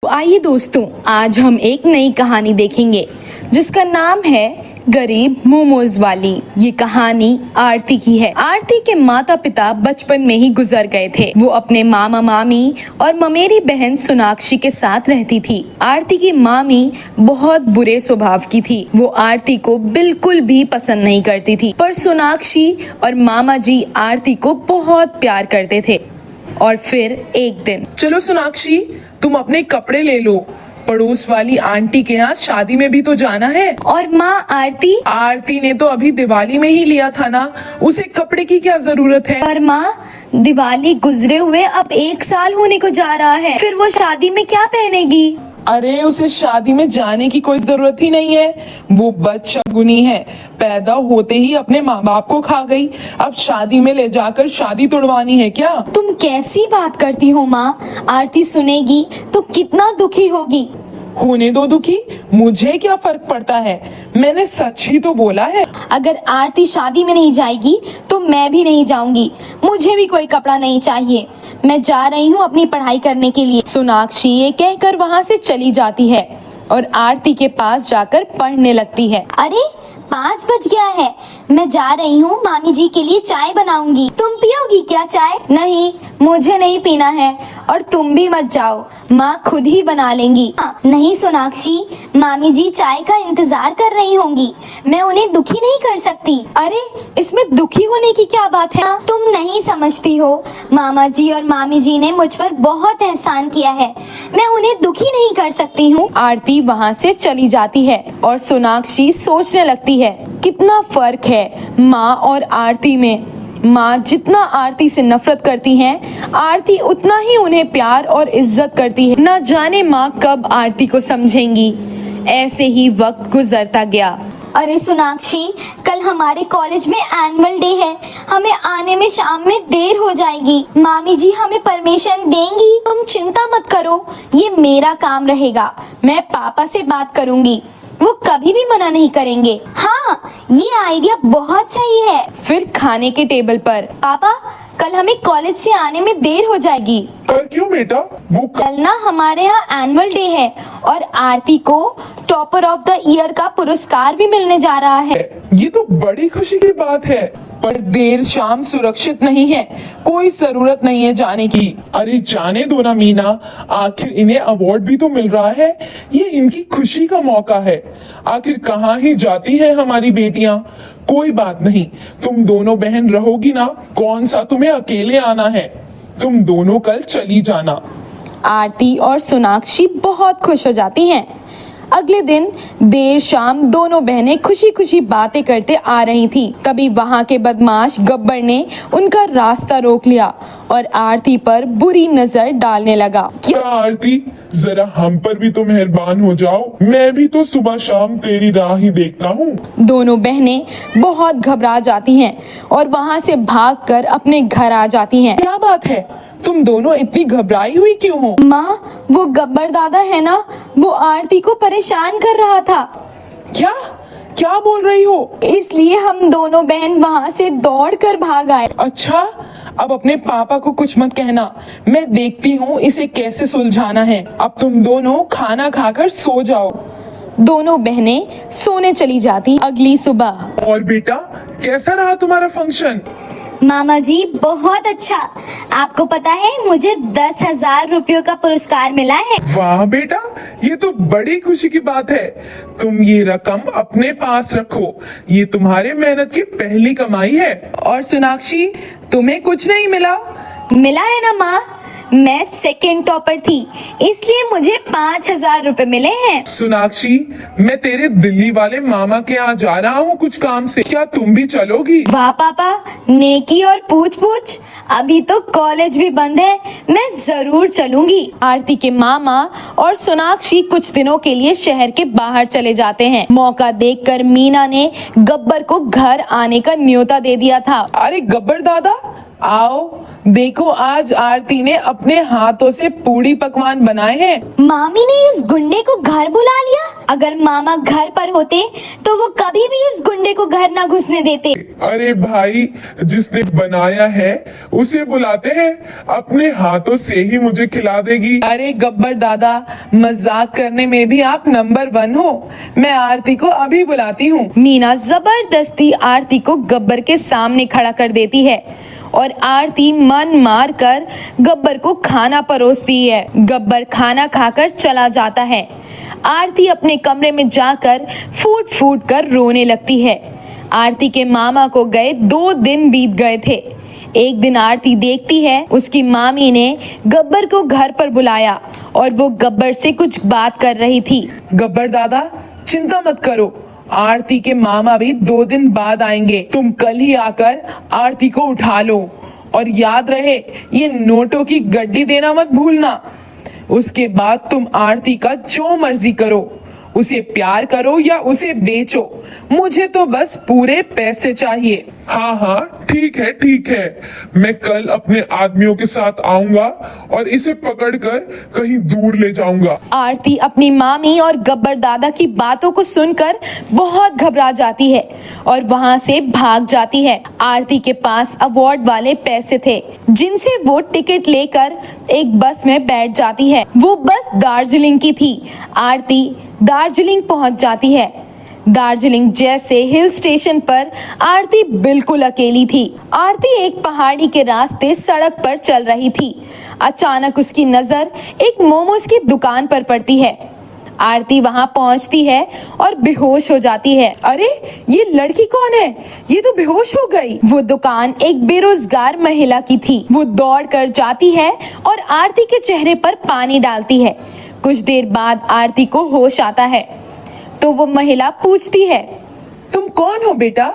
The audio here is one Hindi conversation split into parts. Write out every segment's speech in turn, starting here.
तो आइए दोस्तों, आज हम एक नई कहानी देखेंगे जिसका नाम है गरीब मोमोज वाली। ये कहानी आरती की है। आरती के माता पिता बचपन में ही गुजर गए थे। वो अपने मामा मामी और ममेरी बहन सोनाक्षी के साथ रहती थी। आरती की मामी बहुत बुरे स्वभाव की थी। वो आरती को बिल्कुल भी पसंद नहीं करती थी, पर सोनाक्षी और मामा जी आरती को बहुत प्यार करते थे। और फिर एक दिन, चलो सोनाक्षी, तुम अपने कपड़े ले लो, पड़ोस वाली आंटी के यहाँ शादी में भी तो जाना है। और माँ आरती ने तो अभी दिवाली में ही लिया था ना, उसे कपड़े की क्या जरूरत है। पर माँ, दिवाली गुजरे हुए अब 1 साल होने को जा रहा है, फिर वो शादी में क्या पहनेगी। अरे उसे शादी में जाने की कोई जरूरत ही नहीं है। वो बदशगुनी है, पैदा होते ही अपने माँ बाप को खा गई, अब शादी में ले जाकर शादी तोड़वानी है क्या। तुम कैसी बात करती हो माँ, आरती सुनेगी तो कितना दुखी होगी। होने दो दुखी, मुझे क्या फर्क पड़ता है, मैंने सच ही तो बोला है। अगर आरती शादी में नहीं जाएगी तो मैं भी नहीं जाऊंगी। मुझे भी कोई कपड़ा नहीं चाहिए, मैं जा रही हूँ अपनी पढ़ाई करने के लिए। सोनाक्षी ये कहकर वहाँ से चली जाती है और आरती के पास जाकर पढ़ने लगती है। अरे 5 बज गया है, मैं जा रही हूँ, मामी जी के लिए चाय बनाऊंगी। तुम पियोगी क्या चाय? नहीं, मुझे नहीं पीना है, और तुम भी मत जाओ, माँ खुद ही बना लेंगी। नहीं सोनाक्षी, मामी जी चाय का इंतजार कर रही होंगी, मैं उन्हें दुखी नहीं कर सकती। अरे इसमें दुखी होने की क्या बात है? तुम नहीं समझती हो, मामा जी और मामी जी ने मुझ पर बहुत एहसान किया है, मैं उन्हें दुखी नहीं कर सकती हूँ। आरती वहाँ से चली जाती है और सोनाक्षी सोचने लगती है कितना फर्क है माँ और आरती में। माँ जितना आरती से नफरत करती हैं, आरती उतना ही उन्हें प्यार और इज्जत करती है। न जाने माँ कब आरती को समझेंगी। ऐसे ही वक्त गुजरता गया। अरे सोनाक्षी, कल हमारे कॉलेज में एनुअल डे है, हमें आने में शाम में देर हो जाएगी। मामी जी हमें परमिशन देंगी? तुम चिंता मत करो, ये मेरा काम रहेगा, मैं पापा से बात करूंगी, वो कभी भी मना नहीं करेंगे। हाँ, ये आइडिया बहुत सही है। फिर खाने के टेबल पर, पापा कल हमें कॉलेज से आने में देर हो जाएगी। पर क्यों बेटा? वो कल ना हमारे यहाँ एनुअल डे है और आरती को टॉपर ऑफ द ईयर का पुरस्कार भी मिलने जा रहा है। ये तो बड़ी खुशी की बात है। पर देर शाम सुरक्षित नहीं है, कोई जरूरत नहीं है जाने की। अरे जाने दो ना मीना, आखिर इन्हें अवार्ड भी तो मिल रहा है, ये इनकी खुशी का मौका है। आखिर कहाँ ही जाती है हमारी बेटियां। कोई बात नहीं, तुम दोनों बहन रहोगी ना, कौन सा तुम्हें अकेले आना है, तुम दोनों कल चली जाना। आरती और सोनाक्षी बहुत खुश हो जाती हैं। अगले दिन देर शाम दोनों बहनें खुशी खुशी बातें करते आ रही थीं। तभी वहाँ के बदमाश गब्बर ने उनका रास्ता रोक लिया और आरती पर बुरी नजर डालने लगा। क्या आरती, जरा हम पर भी तो मेहरबान हो जाओ, मैं भी तो सुबह शाम तेरी राह ही देखता हूँ। दोनों बहनें बहुत घबरा जाती हैं और वहाँ से भागकर अपने घर आ जाती हैं। क्या बात है, तुम दोनों इतनी घबराई हुई क्यों हो? माँ, वो गब्बर दादा है ना, वो आरती को परेशान कर रहा था। क्या क्या बोल रही हो? इसलिए हम दोनों बहन वहाँ से दौड़कर भाग आए। अच्छा, अब अपने पापा को कुछ मत कहना, मैं देखती हूँ इसे कैसे सुलझाना है। अब तुम दोनों खाना खाकर सो जाओ। दोनों बहनें सोने चली जाती। अगली सुबह, और बेटा, कैसा रहा तुम्हारा फंक्शन? मामा जी बहुत अच्छा, आपको पता है मुझे 10,000 रुपयों का पुरस्कार मिला है। वाह बेटा, ये तो बड़ी खुशी की बात है। तुम ये रकम अपने पास रखो, ये तुम्हारे मेहनत की पहली कमाई है। और सोनाक्षी, तुम्हें कुछ नहीं मिला? मिला है ना माँ, मैं सेकंड टॉपर थी, इसलिए मुझे 5,000 रुपए मिले हैं। सोनाक्षी, मैं तेरे दिल्ली वाले मामा के यहाँ जा रहा हूँ कुछ काम से, क्या तुम भी चलोगी? वाह पापा, नेकी और पूछ पूछ, अभी तो कॉलेज भी बंद है, मैं जरूर चलूंगी। आरती के मामा और सोनाक्षी कुछ दिनों के लिए शहर के बाहर चले जाते हैं। मौका देखकर मीना ने गब्बर को घर आने का न्योता दे दिया था। अरे गब्बर दादा, आओ देखो, आज आरती ने अपने हाथों से पूड़ी पकवान बनाए हैं। मामी ने इस गुंडे को घर बुला लिया। अगर मामा घर पर होते तो वो कभी भी उस गुंडे को घर ना घुसने देते। अरे भाई, जिसने बनाया है उसे बुलाते हैं, अपने हाथों से ही मुझे खिला देगी। अरे गब्बर दादा, मजाक करने में भी आप नंबर 1 हो। मैं आरती को अभी बुलाती हूँ। मीना जबरदस्ती आरती को गब्बर के सामने खड़ा कर देती है और आरती मन मार कर गब्बर को खाना परोसती है। गब्बर खाना खाकर चला जाता है। आरती अपने कमरे में जाकर फूट फूट कर रोने लगती है। आरती के मामा को गए 2 दिन बीत गए थे। एक दिन आरती देखती है उसकी मामी ने गब्बर को घर पर बुलाया और वो गब्बर से कुछ बात कर रही थी। गब्बर दादा, चिंता मत करो, आरती के मामा भी 2 दिन बाद आएंगे। तुम कल ही आकर आरती को उठा लो और याद रहे, ये नोटों की गड्डी देना मत भूलना। उसके बाद तुम आरती का जो मर्जी करो, उसे प्यार करो या उसे बेचो, मुझे तो बस पूरे पैसे चाहिए। हाँ हाँ, ठीक है ठीक है, मैं कल अपने आदमियों के साथ आऊंगा और इसे पकड़कर कहीं दूर ले जाऊंगा। आरती अपनी मामी और गब्बर दादा की बातों को सुनकर बहुत घबरा जाती है और वहां से भाग जाती है। आरती के पास अवार्ड वाले पैसे थे जिनसे वो टिकट लेकर एक बस में बैठ जाती है। वो बस दार्जिलिंग की थी। आरती दार्जिलिंग पहुंच जाती है। दार्जिलिंग जैसे हिल स्टेशन पर आरती बिल्कुल अकेली थी। आरती एक पहाड़ी के रास्ते सड़क पर चल रही थी। अचानक उसकी नजर एक मोमोज की दुकान पर पड़ती है। आरती वहां पहुंचती है और बेहोश हो जाती है। अरे ये लड़की कौन है? ये तो बेहोश हो गई। वो दुकान एक बेरोजगार महिला की थी। वो दौड़ कर जाती है और आरती के चेहरे पर पानी डालती है। कुछ देर बाद आरती को होश आता है तो वो महिला पूछती है, तुम कौन हो बेटा?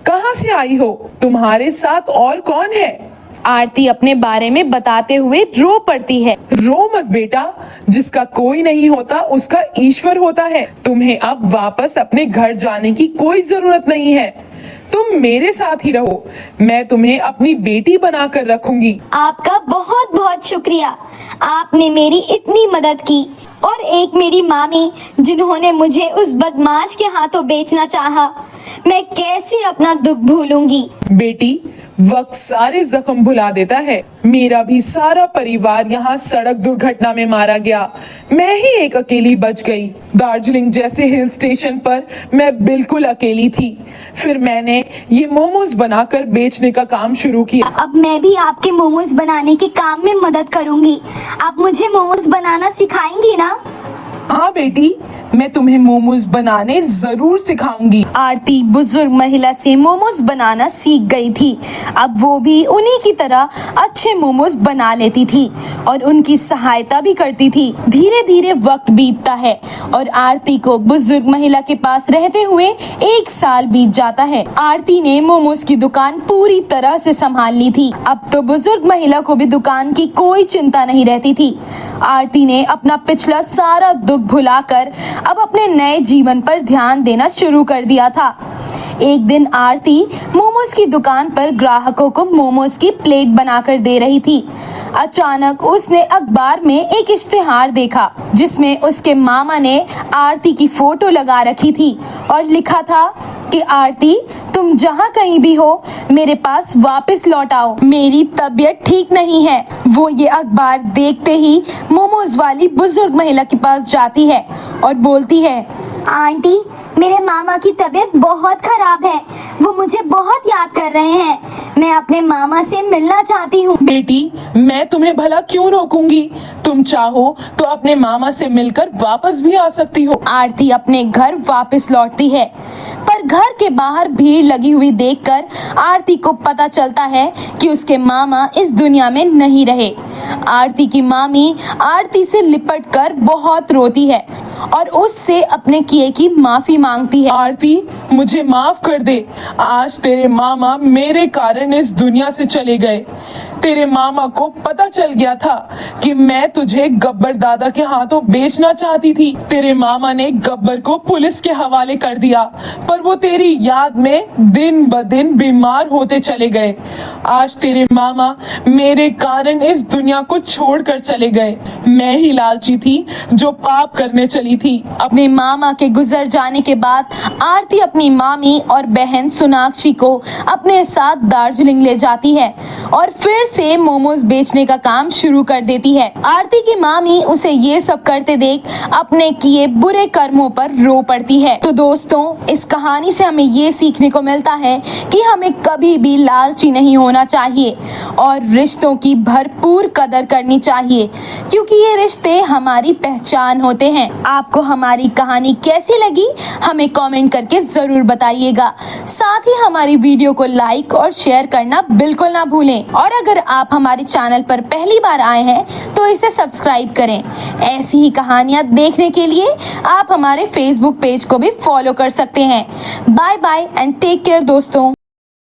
कहाँ से आई हो? तुम्हारे साथ और कौन है? आरती अपने बारे में बताते हुए रो पड़ती है। रो मत बेटा, जिसका कोई नहीं होता उसका ईश्वर होता है। तुम्हें अब वापस अपने घर जाने की कोई जरूरत नहीं है। तुम मेरे साथ ही रहो, मैं तुम्हें अपनी बेटी बनाकर रखूंगी। आपका बहुत बहुत शुक्रिया, आपने मेरी इतनी मदद की। और एक मेरी मामी जिन्होंने मुझे उस बदमाश के हाथों बेचना चाहा, मैं कैसे अपना दुख भूलूंगी। बेटी, वक्त सारे जख्म भुला देता है। मेरा भी सारा परिवार यहाँ सड़क दुर्घटना में मारा गया। मैं ही एक अकेली बच गई। दार्जिलिंग जैसे हिल स्टेशन पर मैं बिल्कुल अकेली थी। फिर मैंने ये मोमोज बनाकर बेचने का काम शुरू किया। अब मैं भी आपके मोमोज बनाने के काम में मदद करूंगी। आप मुझे मोमोज बनाना सिखाएंगी ना? हाँ बेटी, मैं तुम्हें मोमोज बनाने जरूर सिखाऊंगी। आरती बुजुर्ग महिला से मोमोज बनाना सीख गई थी। अब वो भी उन्हीं की तरह अच्छे मोमोज बना लेती थी और उनकी सहायता भी करती थी। धीरे धीरे वक्त बीतता है और आरती को बुजुर्ग महिला के पास रहते हुए 1 साल बीत जाता है। आरती ने मोमोज की दुकान पूरी तरह से संभाल ली थी। अब तो बुजुर्ग महिला को भी दुकान की कोई चिंता नहीं रहती थी। आरती ने अपना पिछला सारा दुख भुलाकर अब अपने नए जीवन पर ध्यान देना शुरू कर दिया था। एक दिन आरती मोमोज की दुकान पर ग्राहकों को मोमोज की प्लेट बनाकर दे रही थी। अचानक उसने अखबार में एक इश्तिहार देखा जिसमें उसके मामा ने आरती की फोटो लगा रखी थी और लिखा था कि आरती, तुम जहाँ कहीं भी हो मेरे पास वापस लौट आओ, मेरी तबीयत ठीक नहीं है। वो ये अखबार देखते ही मोमोज वाली बुजुर्ग महिला के पास जाती है और बोलती है, आंटी, मेरे मामा की तबीयत बहुत खराब है। वो मुझे बहुत याद कर रहे हैं। मैं अपने मामा से मिलना चाहती हूँ। बेटी, मैं तुम्हें भला क्यों रोकूंगी? तुम चाहो तो अपने मामा से मिलकर वापस भी आ सकती हो। आरती अपने घर वापस लौटती है पर घर के बाहर भीड़ लगी हुई देखकर आरती को पता चलता है कि उसके मामा इस दुनिया में नहीं रहे। आरती की मामी आरती से लिपटकर बहुत रोती है और उससे अपने किए की माफी मांगती है। आरती, मुझे माफ कर दे। आज तेरे मामा मेरे कारण इस दुनिया से चले गए। तेरे मामा को पता चल गया था कि मैं तुझे गब्बर दादा के हाथों बेचना चाहती थी। तेरे मामा ने गब्बर को पुलिस के हवाले कर दिया, पर वो तेरी याद में दिन ब दिन बीमार होते चले गए। आज तेरे मामा मेरे कारण इस दुनिया को छोड़कर चले गए। मैं ही लालची थी जो पाप करने चली थी। अपने मामा के गुजर जाने के बाद आरती अपनी मामी और बहन सोनाक्षी को अपने साथ दार्जिलिंग ले जाती है और फिर से मोमोज बेचने का काम शुरू कर देती है। आरती की मामी उसे ये सब करते देख अपने किए बुरे कर्मों पर रो पड़ती है। तो दोस्तों, इस कहानी से हमें ये सीखने को मिलता है कि हमें कभी भी लालची नहीं होना चाहिए और रिश्तों की भरपूर कदर करनी चाहिए, क्योंकि ये रिश्ते हमारी पहचान होते हैं। आपको हमारी कहानी कैसी लगी हमें कमेंट करके जरूर बताइएगा। साथ ही हमारी वीडियो को लाइक और शेयर करना बिल्कुल ना भूलें। और अगर आप हमारे चैनल पर पहली बार आए हैं तो इसे सब्सक्राइब करें। ऐसी ही कहानियां देखने के लिए आप हमारे फेसबुक पेज को भी फॉलो कर सकते हैं। Bye bye and take care दोस्तों।